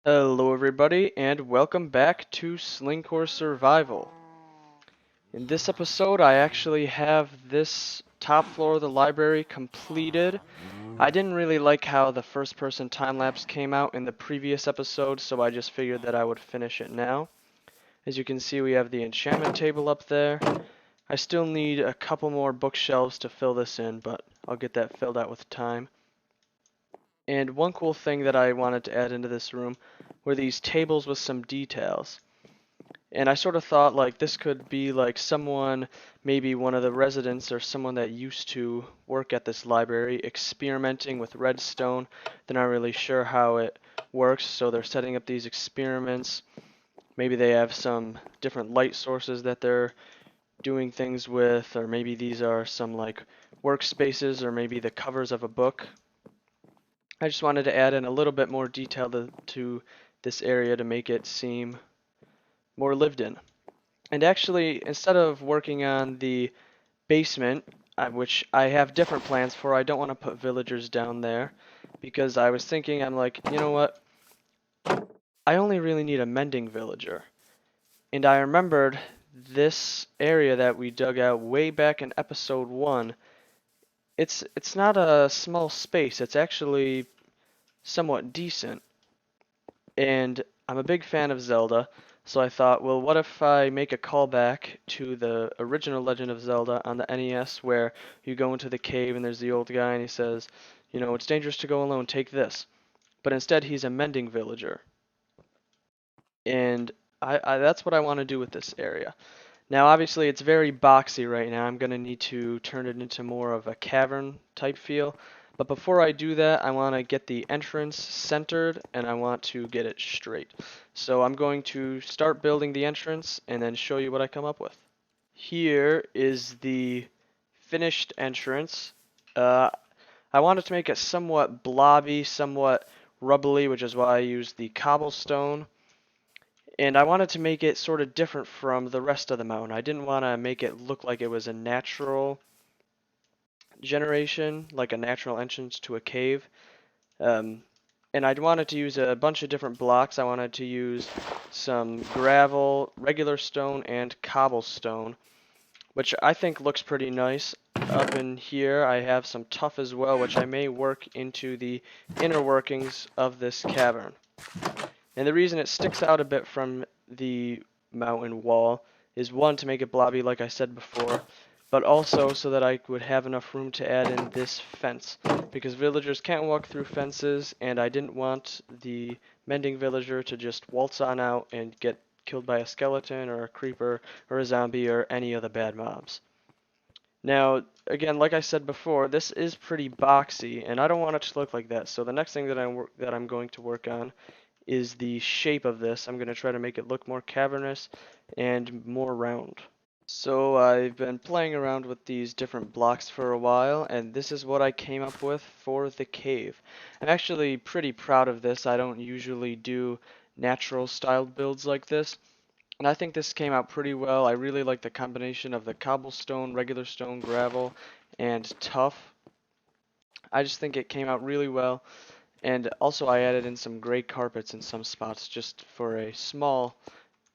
Hello everybody and welcome back to Slingcore Survival. In this episode I actually have this top floor of the library completed. I didn't really like how the first person time-lapse came out in the previous episode, so I just figured that I would finish it now. As you can see, we have the enchantment table up there. I still need a couple more bookshelves to fill this in, but I'll get that filled out with time. And one cool thing that I wanted to add into this room were these tables with some details. And I sort of thought like this could be like someone, maybe one of the residents or someone that used to work at this library experimenting with redstone. They're not really sure how it works, so they're setting up these experiments. Maybe they have some different light sources that they're doing things with, or maybe these are some like workspaces or maybe the covers of a book. I just wanted to add in a little bit more detail to this area to make it seem more lived in. And actually, instead of working on the basement, which I have different plans for, I don't want to put villagers down there because I was thinking, I'm like, you know what? I only really need a mending villager. And I remembered this area that we dug out way back in episode 1. It's not a small space, it's actually somewhat decent. And I'm a big fan of Zelda, so I thought, well, what if I make a callback to the original Legend of Zelda on the NES where you go into the cave and there's the old guy and he says, you know, it's dangerous to go alone, take this. But instead he's a mending villager. And that's what I want to do with this area. Now obviously it's very boxy right now. I'm going to need to turn it into more of a cavern type feel. But before I do that, I want to get the entrance centered and I want to get it straight. So I'm going to start building the entrance and then show you what I come up with. Here is the finished entrance. Uh, I wanted to make it somewhat blobby, somewhat rubbly, which is why I used the cobblestone. And I wanted to make it sort of different from the rest of the mountain. I didn't want to make it look like it was a natural generation, like a natural entrance to a cave. Um, and I wanted to use a bunch of different blocks. I wanted to use some gravel, regular stone, and cobblestone, which I think looks pretty nice. Up in here, I have some tuff as well, which I may work into the inner workings of this cavern. And the reason it sticks out a bit from the mountain wall is one, to make it blobby like I said before, but also so that I would have enough room to add in this fence, because villagers can't walk through fences and I didn't want the mending villager to just waltz on out and get killed by a skeleton or a creeper or a zombie or any of the bad mobs. Now, again, like I said before, this is pretty boxy and I don't want it to look like that, so the next thing that I'm going to work on is the shape of this. I'm going to try to make it look more cavernous and more round. So I've been playing around with these different blocks for a while, and this is what I came up with for the cave. I'm actually pretty proud of this. I don't usually do natural styled builds like this, and I think this came out pretty well. I really like the combination of the cobblestone, regular stone, gravel, and tuff. I just think it came out really well. And also I added in some gray carpets in some spots just for a small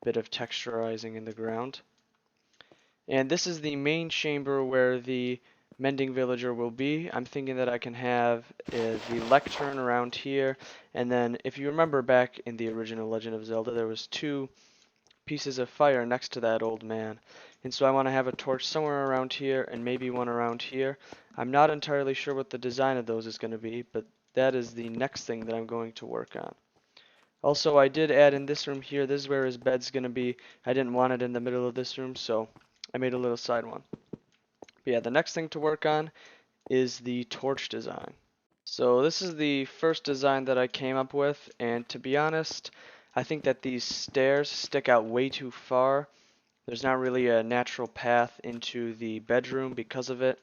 bit of texturizing in the ground. And this is the main chamber where the mending villager will be. I'm thinking that I can have the lectern around here, and then if you remember back in the original Legend of Zelda, there was two pieces of fire next to that old man. And so I want to have a torch somewhere around here and maybe one around here. I'm not entirely sure what the design of those is going to be, but that is the next thing that I'm going to work on. Also, I did add in this room here. This is where his bed's going to be. I didn't want it in the middle of this room, so I made a little side one. But yeah, the next thing to work on is the torch design. So this is the first design that I came up with, and to be honest, I think that these stairs stick out way too far. There's not really a natural path into the bedroom because of it.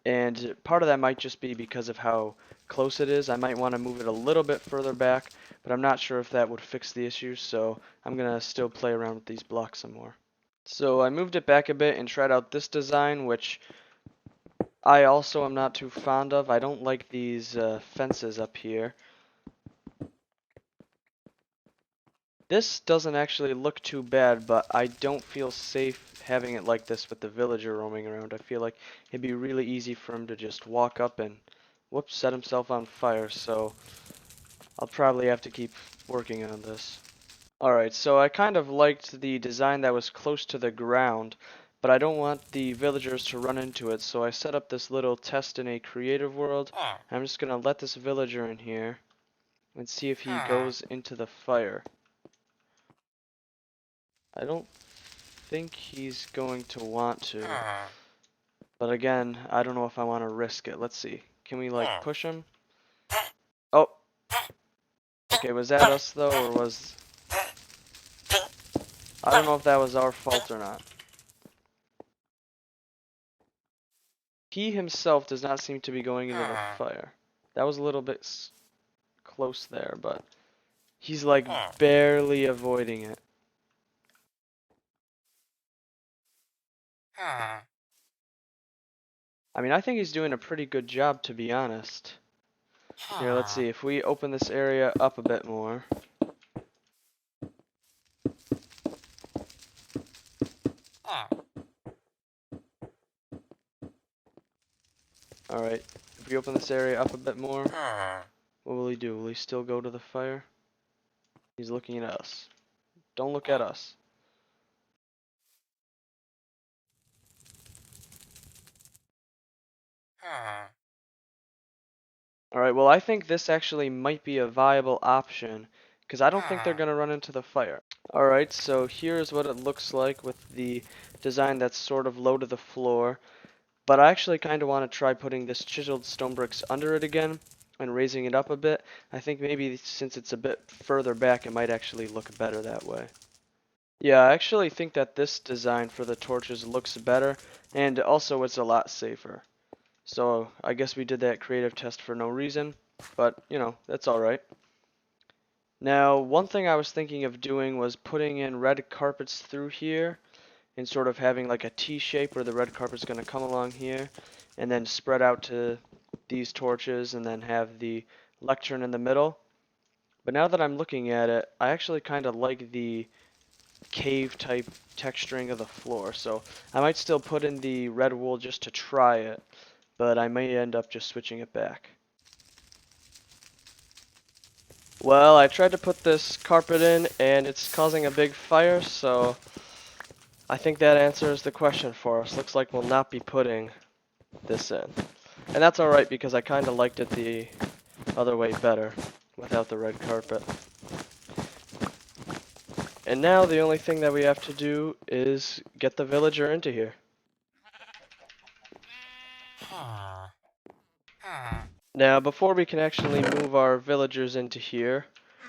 And part of that might just be because of how close it is. I might want to move it a little bit further back, but I'm not sure if that would fix the issue, so I'm going to still play around with these blocks some more. So I moved it back a bit and tried out this design, which I also am not too fond of. I don't like these fences up here. This doesn't actually look too bad, but I don't feel safe having it like this with the villager roaming around. I feel like it'd be really easy for him to just walk up and, whoops, set himself on fire, so I'll probably have to keep working on this. Alright, so I kind of liked the design that was close to the ground, but I don't want the villagers to run into it, so I set up this little test in a creative world. I'm just gonna let this villager in here and see if he goes into the fire. I don't think he's going to want to, but again, I don't know if I want to risk it. Let's see. Can we like push him? Oh, okay, was that us though, or was... I don't know if that was our fault or not. He himself does not seem to be going into the fire. That was a little bit close there, but he's like barely avoiding it. I mean, I think he's doing a pretty good job, to be honest. Here, let's see. If we open this area up a bit more. Alright, if we open this area up a bit more, what will he do? Will he still go to the fire? He's looking at us. Don't look at us. Alright, well I think this actually might be a viable option, because I don't think they're going to run into the fire. Alright, so here's what it looks like with the design that's sort of low to the floor. But I actually kind of want to try putting this chiseled stone bricks under it again and raising it up a bit. I think maybe since it's a bit further back, it might actually look better that way. Yeah, I actually think that this design for the torches looks better, and also it's a lot safer. So I guess we did that creative test for no reason, but you know, that's alright. Now, one thing I was thinking of doing was putting in red carpets through here and sort of having like a T shape where the red carpet's going to come along here and then spread out to these torches and then have the lectern in the middle. But now that I'm looking at it, I actually kind of like the cave type texturing of the floor, so I might still put in the red wool just to try it, but I may end up just switching it back. Well, I tried to put this carpet in and it's causing a big fire, so I think that answers the question for us. Looks like we'll not be putting this in. And that's alright because I kind of liked it the other way better without the red carpet. And now the only thing that we have to do is get the villager into here. Now before we can actually move our villagers into here,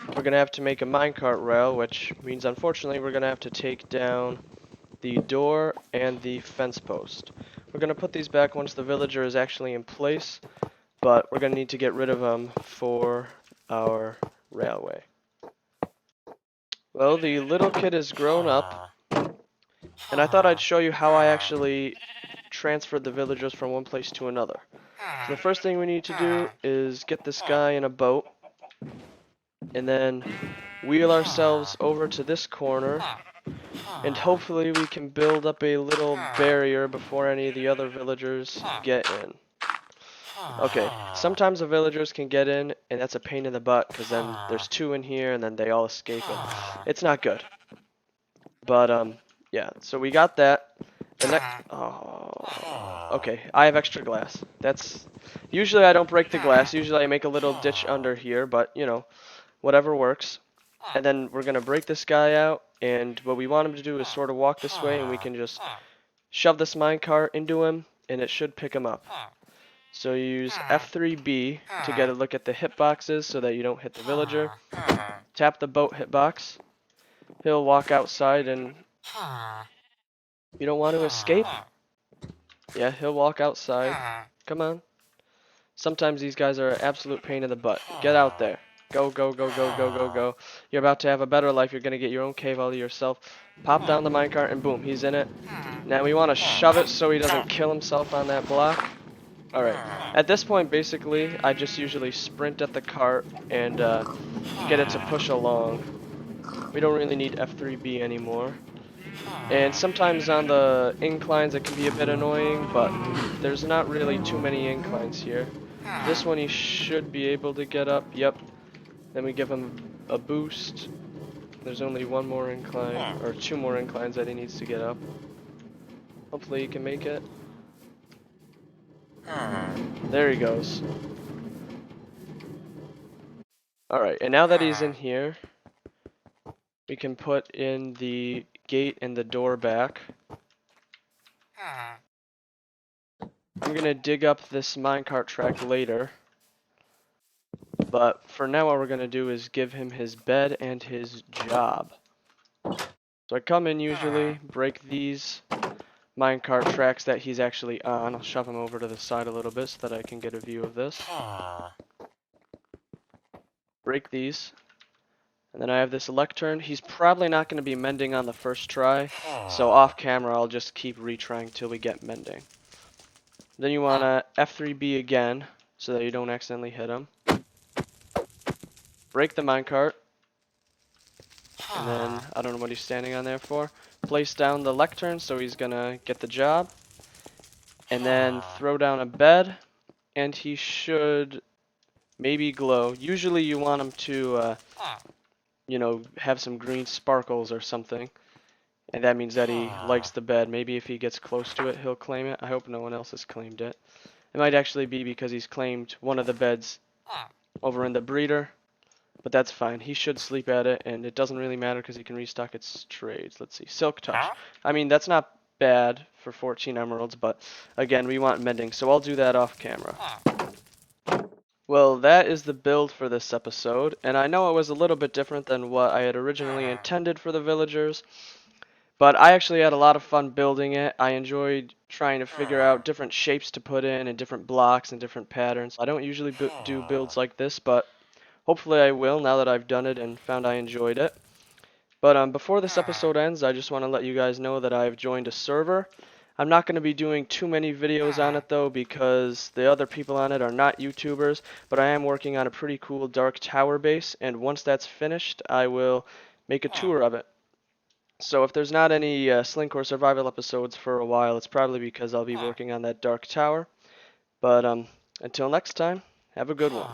we're going to have to make a minecart rail, which means unfortunately we're going to have to take down the door and the fence post. We're going to put these back once the villager is actually in place, but we're going to need to get rid of them for our railway. Well, the little kid is grown up, and I thought I'd show you how I actually transferred the villagers from one place to another. So the first thing we need to do is get this guy in a boat, and then wheel ourselves over to this corner, and hopefully we can build up a little barrier before any of the other villagers get in. Okay, sometimes the villagers can get in, and that's a pain in the butt, because then there's two in here, and then they all escape, and it's not good. But, yeah, so we got that. The next... Oh, okay, I have extra glass. That's... Usually I don't break the glass, usually I make a little ditch under here, but, you know, whatever works. And then we're going to break this guy out, and what we want him to do is sort of walk this way, and we can just shove this minecart into him, and it should pick him up. So you use F3B to get a look at the hitboxes so that you don't hit the villager. Tap the boat hitbox. He'll walk outside, and you don't want to escape? Yeah, he'll walk outside. Come on. Sometimes these guys are an absolute pain in the butt. Get out there. Go, go, go, go, go, go, go. You're about to have a better life. You're going to get your own cave all to yourself. Pop down the minecart and boom, he's in it. Now we want to shove it so he doesn't kill himself on that block. Alright. At this point, basically, I just usually sprint at the cart and get it to push along. We don't really need F3B anymore. And sometimes on the inclines it can be a bit annoying, but there's not really too many inclines here. This one he should be able to get up. Yep. Then we give him a boost. There's only one more incline, or two more inclines that he needs to get up. Hopefully he can make it. There he goes. Alright, and now that he's in here, we can put in the gate and the door back. I'm gonna dig up this minecart track later. But for now what we're gonna do is give him his bed and his job. So I come in usually, break these minecart tracks that he's actually on. I'll shove him over to the side a little bit so that I can get a view of this. Break these. And then I have this lectern. He's probably not going to be mending on the first try, so off camera I'll just keep retrying till we get mending. Then you want to F3B again so that you don't accidentally hit him. Break the minecart. And then, I don't know what he's standing on there for. Place down the lectern so he's going to get the job. And then throw down a bed, and he should maybe glow. Usually you want him to, you know, have some green sparkles or something. And that means that he likes the bed. Maybe if he gets close to it, he'll claim it. I hope no one else has claimed it. It might actually be because he's claimed one of the beds over in the breeder. But that's fine. He should sleep at it, and it doesn't really matter because he can restock its trades. Let's see. Silk Touch. I mean, that's not bad for 14 emeralds, but again, we want mending, so I'll do that off camera. Well, that is the build for this episode, and I know it was a little bit different than what I had originally intended for the villagers, but I actually had a lot of fun building it. I enjoyed trying to figure out different shapes to put in and different blocks and different patterns. I don't usually do builds like this, but hopefully I will now that I've done it and found I enjoyed it. But before this episode ends, I just want to let you guys know that I've joined a server. I'm not going to be doing too many videos on it though because the other people on it are not YouTubers, but I am working on a pretty cool dark tower base, and once that's finished I will make a tour of it. So if there's not any Slingcore survival episodes for a while, it's probably because I'll be working on that dark tower. But until next time, have a good one.